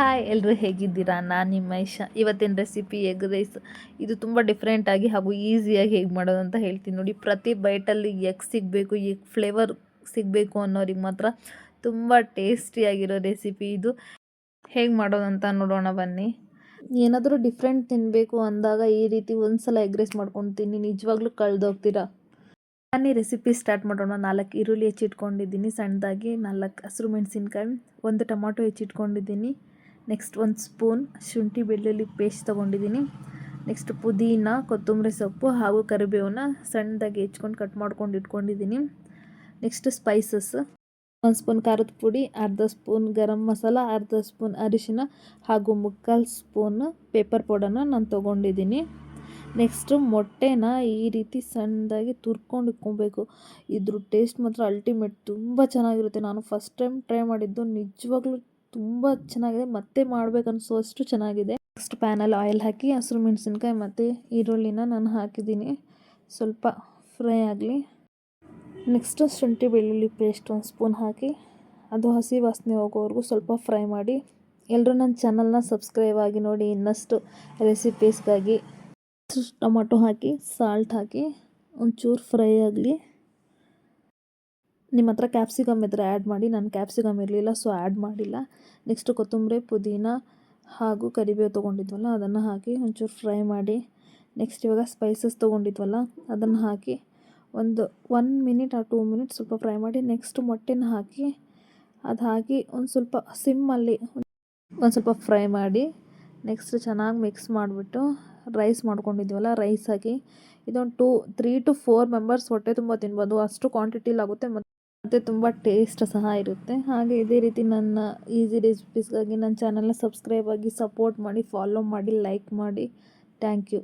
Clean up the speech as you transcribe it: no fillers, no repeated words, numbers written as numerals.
Hi ಎಲ್ಲರೂ ಹೇಗಿದ್ದೀರಾ? ನಾನು ನಿಮ್ಮ ಇಶಾ. ಇವತ್ತಿನ ರೆಸಿಪಿ ಎಗ್ ರೈಸ್. ಇದು ತುಂಬ ಡಿಫ್ರೆಂಟಾಗಿ ಹಾಗೂ ಈಸಿಯಾಗಿ ಹೇಗೆ ಮಾಡೋದು ಅಂತ ಹೇಳ್ತೀನಿ ನೋಡಿ. ಪ್ರತಿ ಬೈಟಲ್ಲಿ ಎಗ್ ಸಿಗಬೇಕು, ಎಗ್ ಫ್ಲೇವರ್ ಸಿಗಬೇಕು ಅನ್ನೋರಿಗೆ ಮಾತ್ರ ತುಂಬ ಟೇಸ್ಟಿಯಾಗಿರೋ ರೆಸಿಪಿ ಇದು. ಹೇಗೆ ಮಾಡೋದು ಅಂತ ನೋಡೋಣ ಬನ್ನಿ. ಏನಾದರೂ ಡಿಫ್ರೆಂಟ್ ತಿನ್ನಬೇಕು ಅಂದಾಗ ಈ ರೀತಿ ಒಂದು ಸಲ ಎಗ್ ರೈಸ್ ಮಾಡ್ಕೊತೀನಿ, ನಿಜವಾಗ್ಲೂ ಕಳೆದೋಗ್ತೀರಾ. ಬನ್ನಿ ರೆಸಿಪಿ ಸ್ಟಾರ್ಟ್ ಮಾಡೋಣ. 4 ಈರುಳ್ಳಿ ಹೆಚ್ಚಿಟ್ಕೊಂಡಿದ್ದೀನಿ ಸಣ್ಣದಾಗಿ, 4 ಹಸಿರು ಮೆಣಸಿನ್ಕಾಯಿ, 1 ಟೊಮಾಟೊ ಹೆಚ್ಚಿಟ್ಕೊಂಡಿದ್ದೀನಿ. ನೆಕ್ಸ್ಟ್ 1 ಸ್ಪೂನ್ ಶುಂಠಿ ಬೆಳ್ಳುಳ್ಳಿ ಪೇಸ್ಟ್ ತೊಗೊಂಡಿದ್ದೀನಿ. ನೆಕ್ಸ್ಟ್ ಪುದೀನ, ಕೊತ್ತಂಬರಿ ಸೊಪ್ಪು ಹಾಗೂ ಕರಿಬೇವನ್ನ ಸಣ್ಣದಾಗಿ ಹೆಚ್ಕೊಂಡು ಕಟ್ ಮಾಡ್ಕೊಂಡು ಇಟ್ಕೊಂಡಿದ್ದೀನಿ. ನೆಕ್ಸ್ಟ್ ಸ್ಪೈಸಸ್: 1 ಸ್ಪೂನ್ ಖಾರದ ಪುಡಿ, ಅರ್ಧ ಸ್ಪೂನ್ ಗರಂ ಮಸಾಲ, ಅರ್ಧ ಸ್ಪೂನ್ ಅರಿಶಿನ ಹಾಗೂ 3/4 ಸ್ಪೂನ್ ಪೇಪರ್ ಪೌಡರ್ನ ನಾನು ತೊಗೊಂಡಿದ್ದೀನಿ. ನೆಕ್ಸ್ಟು ಮೊಟ್ಟೆನ ಈ ರೀತಿ ಸಣ್ಣದಾಗಿ ತುರ್ಕೊಂಡು ಇಟ್ಕೊಬೇಕು. ಇದ್ರ ಟೇಸ್ಟ್ ಮಾತ್ರ ಅಲ್ಟಿಮೇಟ್, ತುಂಬ ಚೆನ್ನಾಗಿರುತ್ತೆ. ನಾನು ಫಸ್ಟ್ ಟೈಮ್ ಟ್ರೈ ಮಾಡಿದ್ದು, ನಿಜವಾಗ್ಲೂ ತುಂಬ ಚೆನ್ನಾಗಿದೆ, ಮತ್ತೆ ಮಾಡಬೇಕನ್ಸೋ ಅಷ್ಟು ಚೆನ್ನಾಗಿದೆ. ನೆಕ್ಸ್ಟ್ ಪ್ಯಾನಲ್ಲಿ ಆಯಿಲ್ ಹಾಕಿ ಹಸಿರು ಮೆಣಸಿನ್ಕಾಯಿ ಮತ್ತು ಈರುಳ್ಳಿನ ನಾನು ಹಾಕಿದ್ದೀನಿ, ಸ್ವಲ್ಪ ಫ್ರೈ ಆಗಲಿ. ನೆಕ್ಸ್ಟು ಶುಂಠಿ ಬೆಳ್ಳುಳ್ಳಿ ಪೇಸ್ಟ್ 1 ಸ್ಪೂನ್ ಹಾಕಿ ಅದು ಹಸಿ ವಾಸನೆ ಹೋಗೋವರೆಗೂ ಸ್ವಲ್ಪ ಫ್ರೈ ಮಾಡಿ. ಎಲ್ಲರೂ ನನ್ನ ಚಾನಲ್ನ ಸಬ್ಸ್ಕ್ರೈಬ್ ಆಗಿ ನೋಡಿ ಇನ್ನಷ್ಟು ರೆಸಿಪೀಸ್ಗಾಗಿ. ಟೊಮಾಟೊ ಹಾಕಿ ಸಾಲ್ಟ್ ಹಾಕಿ ಒಂಚೂರು ಫ್ರೈ ಆಗಲಿ. ನಿಮ್ಮ ಹತ್ರ ಕ್ಯಾಪ್ಸಿಕಮ್ ಇದ್ದರೆ ಆ್ಯಡ್ ಮಾಡಿ, ನಾನು ಕ್ಯಾಪ್ಸಿಕಮ್ ಇರಲಿಲ್ಲ ಸೊ ಆ್ಯಡ್ ಮಾಡಿಲ್ಲ. ನೆಕ್ಸ್ಟು ಕೊತ್ತಂಬರಿ, ಪುದೀನ ಹಾಗೂ ಕರಿಬೇವು ತೊಗೊಂಡಿದ್ವಲ್ಲ ಅದನ್ನು ಹಾಕಿ ಒಂಚೂರು ಫ್ರೈ ಮಾಡಿ. ನೆಕ್ಸ್ಟ್ ಇವಾಗ ಸ್ಪೈಸಸ್ ತೊಗೊಂಡಿದ್ವಲ್ಲ ಅದನ್ನು ಹಾಕಿ ಒಂದು 1 ಮಿನಿಟ್ ಆ 2 ಮಿನಿಟ್ಸ್ ಸ್ವಲ್ಪ ಫ್ರೈ ಮಾಡಿ. ನೆಕ್ಸ್ಟ್ ಮೊಟ್ಟೆನ ಹಾಕಿ ಅದು ಹಾಕಿ ಒಂದು ಸ್ವಲ್ಪ ಸಿಮ್ಮಲ್ಲಿ ಒಂದು ಸ್ವಲ್ಪ ಫ್ರೈ ಮಾಡಿ. ನೆಕ್ಸ್ಟ್ ಚೆನ್ನಾಗಿ ಮಿಕ್ಸ್ ಮಾಡಿಬಿಟ್ಟು ರೈಸ್ ಮಾಡ್ಕೊಂಡಿದ್ವಲ್ಲ ರೈಸ್ ಹಾಕಿ ಇದೊಂದು 3 to 4 ಮೆಂಬರ್ಸ್ ಹೊಟ್ಟೆ ತುಂಬ ತಿನ್ಬೋದು, ಅಷ್ಟು ಕ್ವಾಂಟಿಟಿಲಾಗುತ್ತೆ ಮತ್ತು ತುಂಬ ಟೇಸ್ಟ್ ಸಹ ಇರುತ್ತೆ. ಹಾಗೆ ಇದೇ ರೀತಿ ನನ್ನ ಈಸಿ ರೆಸಿಪೀಸ್ಗಾಗಿ ನನ್ನ ಚಾನಲ್ನ ಸಬ್ಸ್ಕ್ರೈಬ್ ಆಗಿ, ಸಪೋರ್ಟ್ ಮಾಡಿ, ಫಾಲೋ ಮಾಡಿ, ಲೈಕ್ ಮಾಡಿ. Thank you.